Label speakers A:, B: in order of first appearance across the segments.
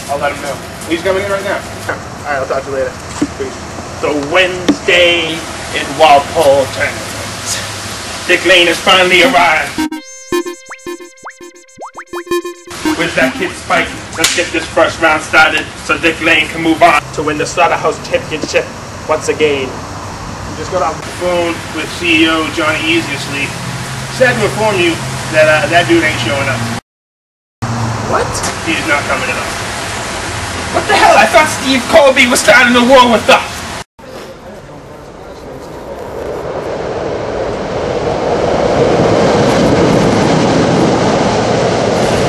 A: I'll let him know. He's coming in right now. Alright, I'll talk to you later. Peace.
B: The Wednesday in Walpole tournament. Dick Lane has finally arrived. Where's that kid Spike? Let's get this first round started so Dick Lane can move on to win the Slaughterhouse Championship once again.
A: We just got off the phone with CEO Johnny Easily. Sad to inform you that that dude ain't showing up.
B: What?
A: He's not coming at all.
B: What the hell? I thought Steve Colby was starting a war with us.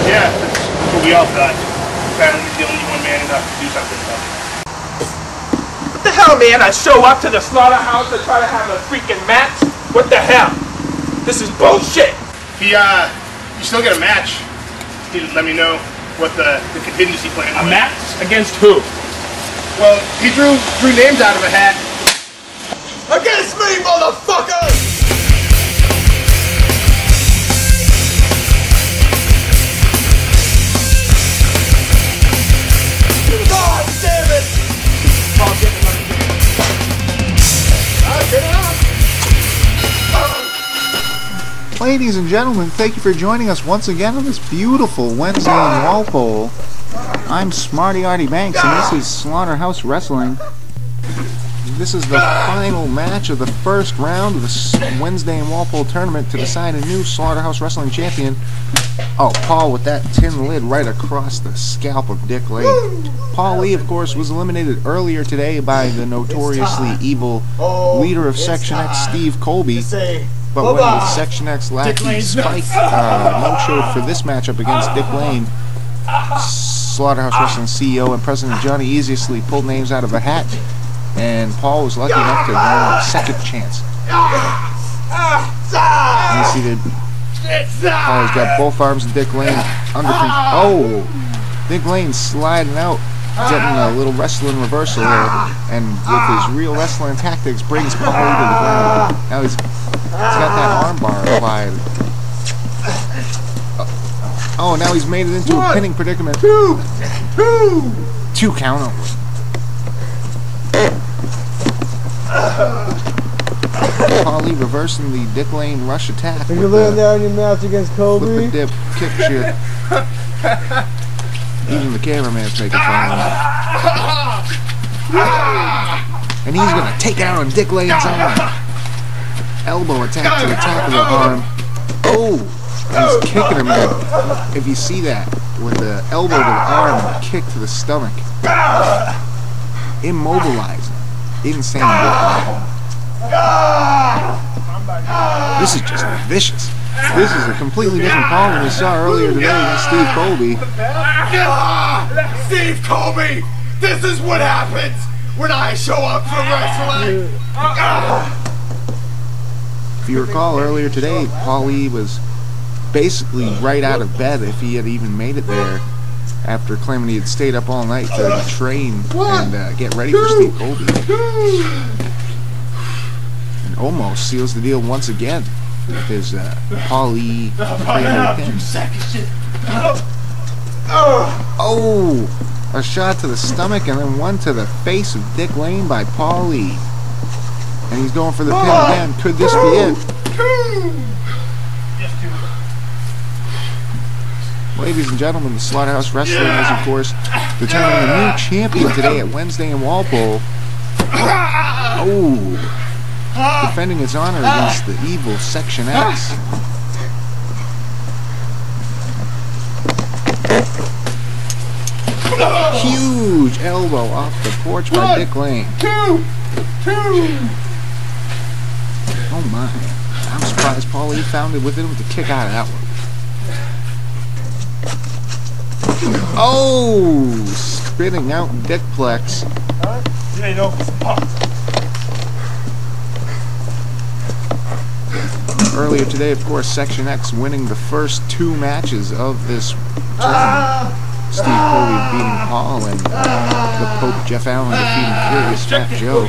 A: Yeah, that's what we all thought. Apparently he's the only one man enough to do something about it.
B: What the hell, man? I show up to the slaughterhouse to try to have a freaking match? What the hell? This is bullshit!
A: You still get a match. He let me know what the contingency plan was.
B: A match? Against who?
A: Well, he drew names out of a hat.
C: Against me, motherfucker! God damn it!
D: Ladies and gentlemen, thank you for joining us once again on this beautiful Wednesday in Walpole. I'm Smarty Artie Banks, and this is Slaughterhouse Wrestling. This is the final match of the first round of the Wednesday in Walpole tournament to decide a new Slaughterhouse Wrestling champion. Oh, Paul with that tin lid right across the scalp of Dick Lane. Pauly, of course, was eliminated earlier today by the notoriously evil leader of Section X, Steve Colby. But when the Section X lackey Spike no-showed for this matchup against Dick Lane, Slaughterhouse Wrestling CEO and President Johnny Easily pulled names out of a hat, and Paul was lucky enough to garner a second chance. And you see that Paul's got both arms of Dick Lane under control. Oh! Dick Lane sliding out, getting a little wrestling reversal there, and with his real wrestling tactics brings Pauly to the ground. Now he's got that arm bar applied. Oh, now he's made it into a pinning predicament. Two count only. Pauly reversing the Dick Lane rush attack.
C: Did you learn that in your match against Kobe?
D: Flip and dip, kick shit. Even the cameraman's making fun of him. And he's gonna take it out on Dick Lane's arm. Elbow attack to the top of the arm. Oh! He's kicking him in. If you see that, with the elbow to the arm and kick to the stomach. Immobilizing. Insane. This is just vicious. This is a completely different Paul than we saw earlier today against Steve Colby.
C: Steve Colby! This is what happens when I show up for wrestling!
D: If you recall earlier today, Pauly was basically right out of bed if he had even made it there after claiming he had stayed up all night to train and get ready for Steve Colby. And almost seals the deal once again with his Pauly 300 pin. Oh! A shot to the stomach and then one to the face of Dick Lane by Pauly. And he's going for the pin again. Could this be it? Ladies and gentlemen, the Slaughterhouse Wrestling is, of course, determining a new champion today at Wednesday in Walpole. Oh! Defending its honor against the evil Section X. Huge elbow off the porch by Dick Lane. Oh my. I'm surprised Pauly found it within him to kick out of that one. Oh! Spitting out Dickplex. Earlier today, of course, Section X winning the first two matches of this tournament. Steve Colby beating Paul and the Pope Jeff Allen defeating Furious Fat Joe.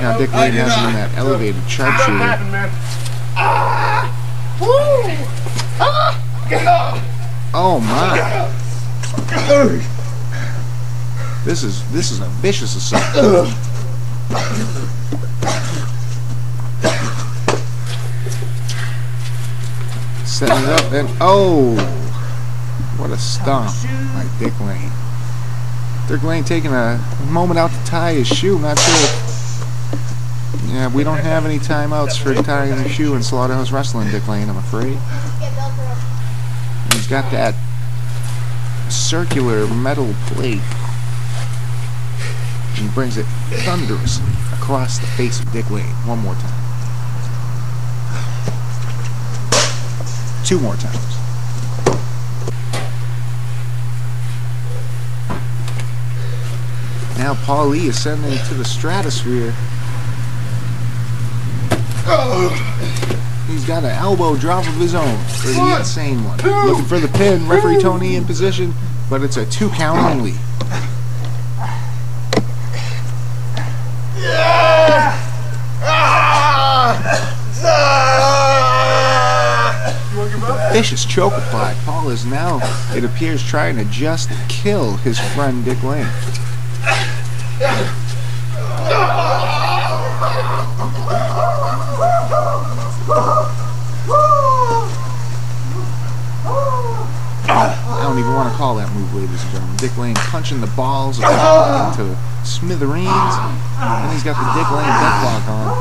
D: Now Dick Lane has him in that elevated sharpshooter. Oh my. This is a vicious assault. Setting it up and oh, what a stomp by Dick Lane. Dick Lane taking a moment out to tie his shoe. Not sure if, yeah, we don't have any timeouts for tying the shoe in Slaughterhouse Wrestling, Dick Lane, I'm afraid. And he's got that circular metal plate. He brings it thunderously across the face of Dick Lane. One more time. 2 more times. Now Pauly is sending it to the stratosphere. He's got an elbow drop of his own for the insane one. Looking for the pin. Referee Tony in position, but it's a 2 count only. Vicious choke applied. Paul is now, it appears, trying to just kill his friend Dick Lane. I don't even want to call that move, ladies and gentlemen. Dick Lane punching the balls of Paul into smithereens, and he's got the Dick Lane deathlock on.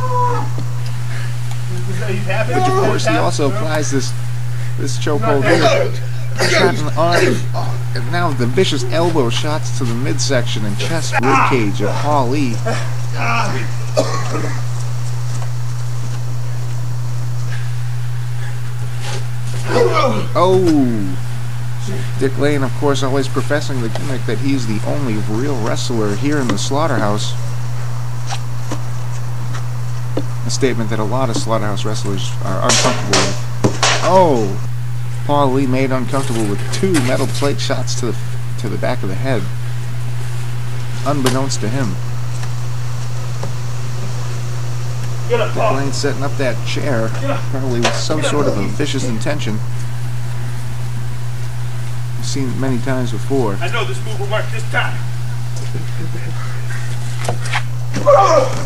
D: But of course, he also applies this chokehold here, trapping the arm, and now the vicious elbow shots to the midsection and chest ribcage of Pauly. Oh! Dick Lane, of course, always professing the gimmick that he's the only real wrestler here in the Slaughterhouse. A statement that a lot of Slaughterhouse wrestlers are uncomfortable with. Oh! Pauly made uncomfortable with 2 metal plate shots to the back of the head, unbeknownst to him. Dick Lane setting up that chair, probably with some sort of a vicious intention. I've seen it many times before.
B: I know this move will work this time.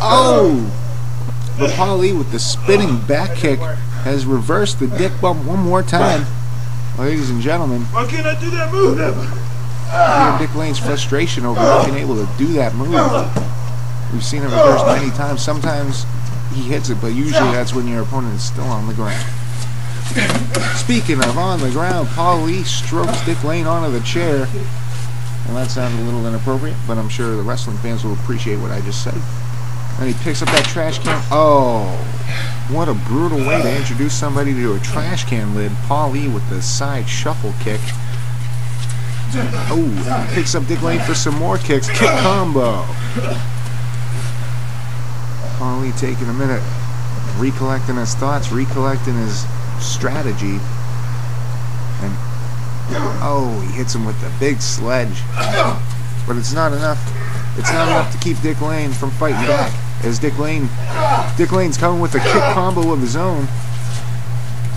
D: Oh! But Pauly with the spinning back kick has reversed the dick bump one more time. Ladies and gentlemen,
B: why can't I do that move ever?
D: Hear Dick Lane's frustration over not being able to do that move. We've seen it reversed many times. Sometimes he hits it, but usually that's when your opponent is still on the ground. Speaking of on the ground, Pauly strokes Dick Lane onto the chair. Well, that sounded a little inappropriate, but I'm sure the wrestling fans will appreciate what I just said. And he picks up that trash can. Oh, what a brutal way to introduce somebody to a trash can lid. Pauly with the side shuffle kick. Oh, picks up Dick Lane for some more kicks. Kick combo. Pauly taking a minute, recollecting his thoughts, recollecting his strategy. And oh, he hits him with the big sledge. But it's not enough. It's not enough to keep Dick Lane from fighting back. As Dick Lane's coming with a kick combo of his own.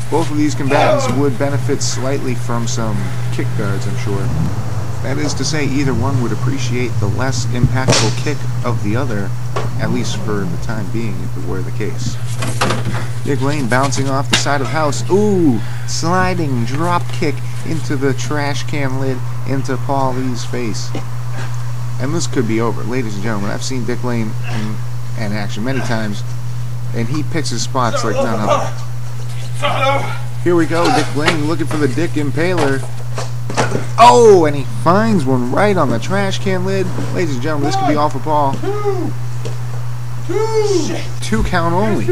D: Both of these combatants would benefit slightly from some kick guards, I'm sure. That is to say, either one would appreciate the less impactful kick of the other, at least for the time being, if it were the case. Dick Lane bouncing off the side of the house. Ooh, sliding drop kick into the trash can lid into Pauly's face. And this could be over. Ladies and gentlemen, I've seen Dick Lane in action many times, and he picks his spots like none other. Here we go, Dick Lane looking for the Dick Impaler. Oh, and he finds one right on the trash can lid. Ladies and gentlemen, this could be off of Paul. 2 count only.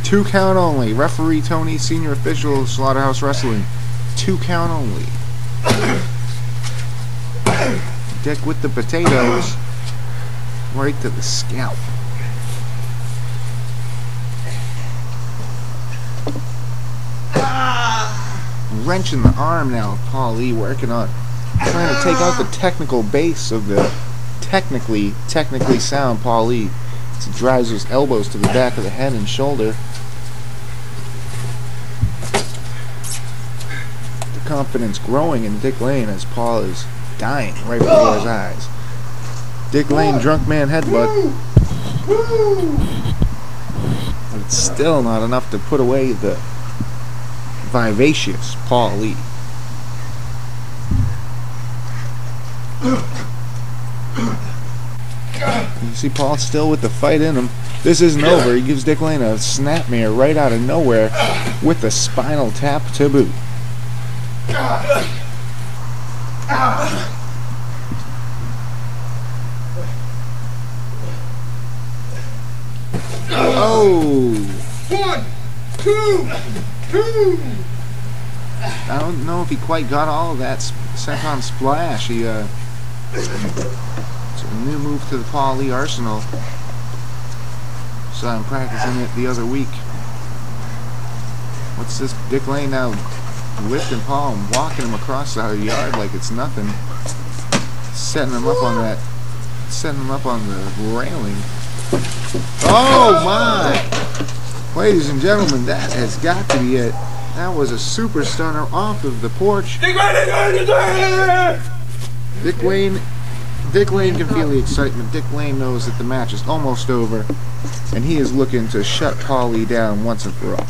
D: 2 count only. Referee Tony, senior official, Slaughterhouse Wrestling. 2 count only. Dick with the potatoes right to the scalp. Wrenching the arm now, Pauly working on trying to take out the technical base of the technically sound Pauly. He drives his elbows to the back of the head and shoulder. The confidence growing in Dick Lane as Paul is dying right before his eyes. Dick Lane drunk man headbutt. But it's still not enough to put away the vivacious Pauly. You see Paul still with the fight in him. This isn't over. He gives Dick Lane a snapmare right out of nowhere with a spinal tap to boot. Oh!
C: 1, 2, 2.
D: I don't know if he quite got all of that senton splash. He it's a new move to the Pauly arsenal. So I'm practicing it the other week. What's this? Dick Lane now lifting Paul and walking him across the yard like it's nothing. Setting him up on that. Setting him up on the railing. Oh my! Ladies and gentlemen, that has got to be it. That was a super stunner off of the porch. Dick Lane can feel the excitement. Dick Lane knows that the match is almost over, and he is looking to shut Pauly down once and for all.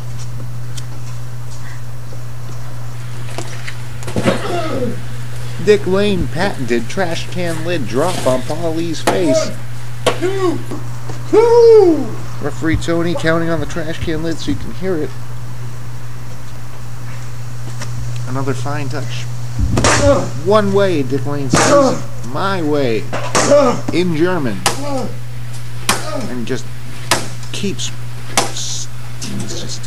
D: Dick Lane patented trash can lid drop on Pauly's face.
C: 1, 2.
D: Referee Tony counting on the trash can lid so you can hear it. Another fine touch. One way, Dick Lane says. My way. In German. And just keeps... He's just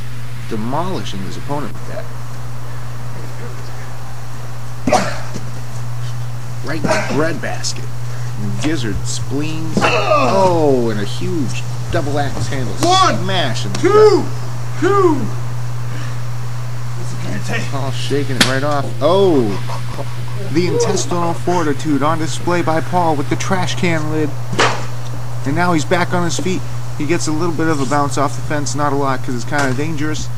D: demolishing his opponent with that. Right in the breadbasket. And gizzard spleens. Oh, and a huge double axe handle.
C: 1,
D: smash in the
C: 2, 2.
D: Paul shaking it right off. Oh! The intestinal fortitude on display by Paul with the trash can lid. And now he's back on his feet. He gets a little bit of a bounce off the fence, not a lot because it's kind of dangerous.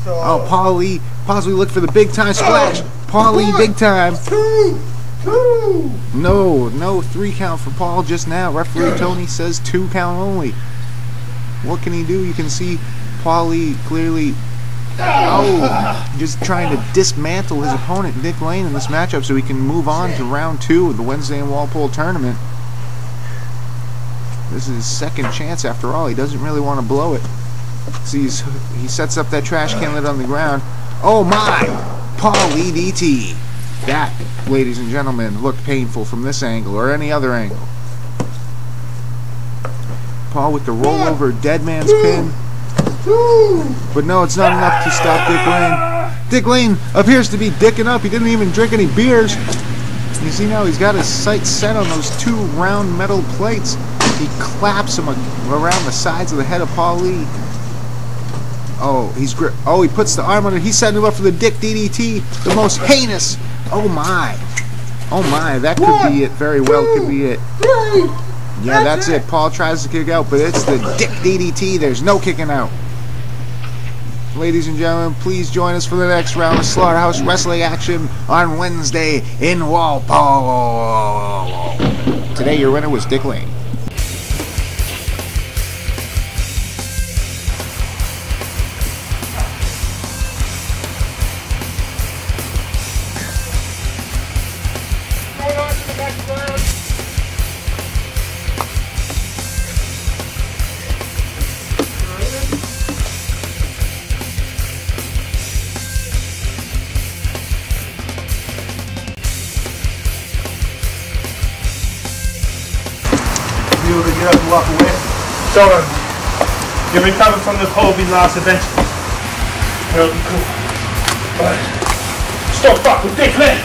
D: Oh, Pauly possibly look for the big time splash. Pauly big time.
C: 2, 2.
D: No 3 count for Paul just now. Referee Tony says 2 count only. What can he do? You can see Pauly clearly just trying to dismantle his opponent Dick Lane in this matchup so he can move on to round 2 of the Wednesday in Walpole tournament. This is his second chance after all. He doesn't really want to blow it. See, he sets up that trash can lid on the ground. Oh my! Pauly DT. That, ladies and gentlemen, looked painful from this angle or any other angle. Paul with the rollover dead man's pin. But no, it's not enough to stop Dick Lane. Dick Lane appears to be dicking up. He didn't even drink any beers. You see now he's got his sights set on those 2 round metal plates. He claps them around the sides of the head of Pauly. Oh, he puts the arm on it. He's setting him up for the Dick DDT, the most heinous. Oh my, that could be it. Very well could be it. Yeah, that's it. Paul tries to kick out, but it's the Dick DDT. There's no kicking out. Ladies and gentlemen, please join us for the next round of Slaughterhouse Wrestling action on Wednesday in Walpole. Today your winner was Dick Lane.
B: Going on to the next round.
C: You able to get up and walk away?
B: So, you recovered from the Kobe last event. That'll be cool. But, stop fuck with Dick Lane!